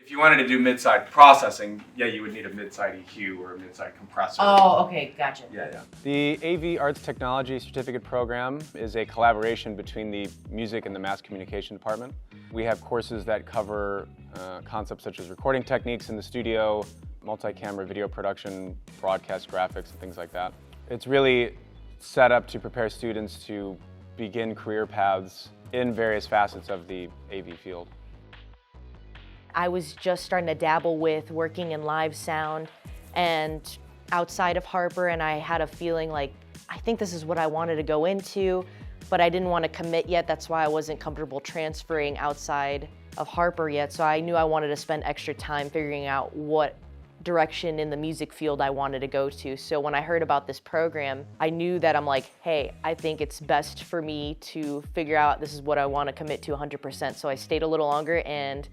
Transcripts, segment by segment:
If you wanted to do mid-side processing, yeah, you would need a mid-side EQ or a mid-side compressor. Oh, okay, gotcha. Yeah. The AV Arts Technology Certificate Program is a collaboration between the Music and the Mass Communication Department. We have courses that cover concepts such as recording techniques in the studio, multi-camera video production, broadcast graphics, and things like that. It's really set up to prepare students to begin career paths in various facets of the AV field. I was just starting to dabble with working in live sound and outside of Harper, and I had a feeling like, I think this is what I wanted to go into, but I didn't want to commit yet. That's why I wasn't comfortable transferring outside of Harper yet. So I knew I wanted to spend extra time figuring out what direction in the music field I wanted to go to. So when I heard about this program, I knew that I'm like, hey, I think it's best for me to figure out this is what I want to commit to 100%. So I stayed a little longer, and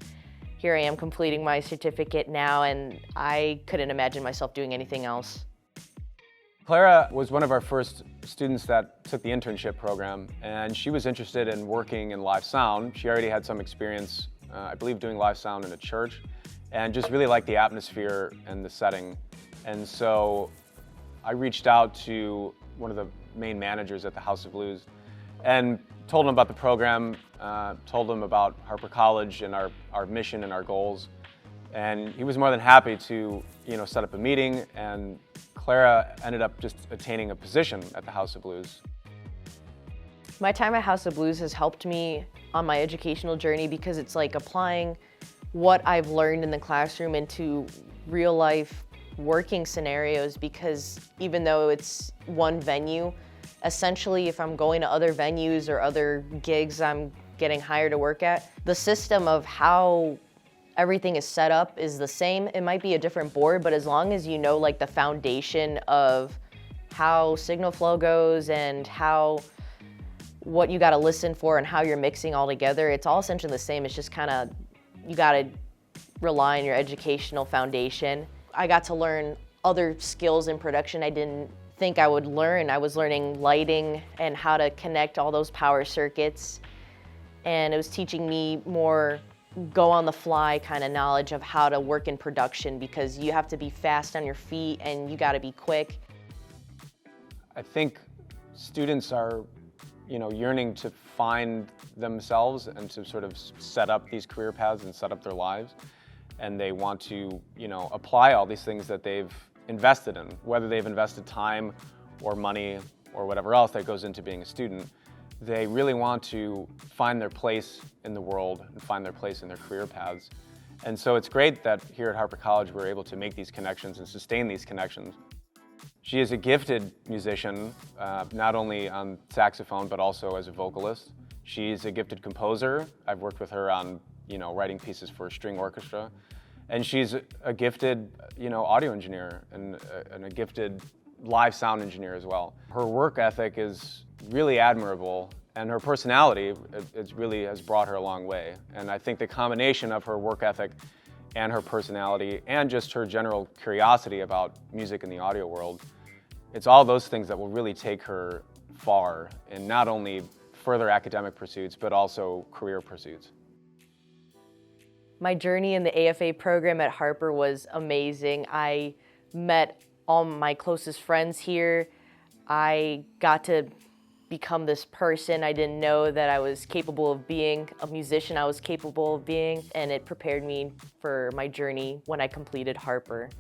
here I am completing my certificate now, and I couldn't imagine myself doing anything else. Clara was one of our first students that took the internship program, and she was interested in working in live sound. She already had some experience, I believe, doing live sound in a church, and just really liked the atmosphere and the setting. And so I reached out to one of the main managers at the House of Blues and told him about the program, told him about Harper College and our mission and our goals. And he was more than happy to, set up a meeting, and Clara ended up just attaining a position at the House of Blues. My time at House of Blues has helped me on my educational journey because it's like applying what I've learned in the classroom into real life working scenarios, because even though it's one venue, essentially if I'm going to other venues or other gigs I'm getting hired to work at, the system of how everything is set up is the same. It might be a different board, but as long as you know like the foundation of how signal flow goes and what you gotta listen for and how you're mixing all together, it's all essentially the same. It's just you gotta rely on your educational foundation. I got to learn other skills in production I didn't think I would learn. I was learning lighting and how to connect all those power circuits. And it was teaching me more go on the fly kind of knowledge of how to work in production, because you have to be fast on your feet and you got to be quick. I think students are, yearning to find themselves and to sort of set up these career paths and set up their lives. And they want to, apply all these things that they've invested in, whether they've invested time or money or whatever else that goes into being a student. They really want to find their place in the world and find their place in their career paths. And so it's great that here at Harper College we're able to make these connections and sustain these connections. She is a gifted musician, not only on saxophone but also as a vocalist. She's a gifted composer. I've worked with her on, writing pieces for a string orchestra. And she's a gifted, audio engineer and a gifted live sound engineer as well. Her work ethic is really admirable, and her personality really has brought her a long way. And I think the combination of her work ethic and her personality and just her general curiosity about music in the audio world, it's all those things that will really take her far in not only further academic pursuits, but also career pursuits. My journey in the AFA program at Harper was amazing. I met all my closest friends here. I got to become this person I didn't know that I was capable of being, a musician I was capable of being, and it prepared me for my journey when I completed Harper.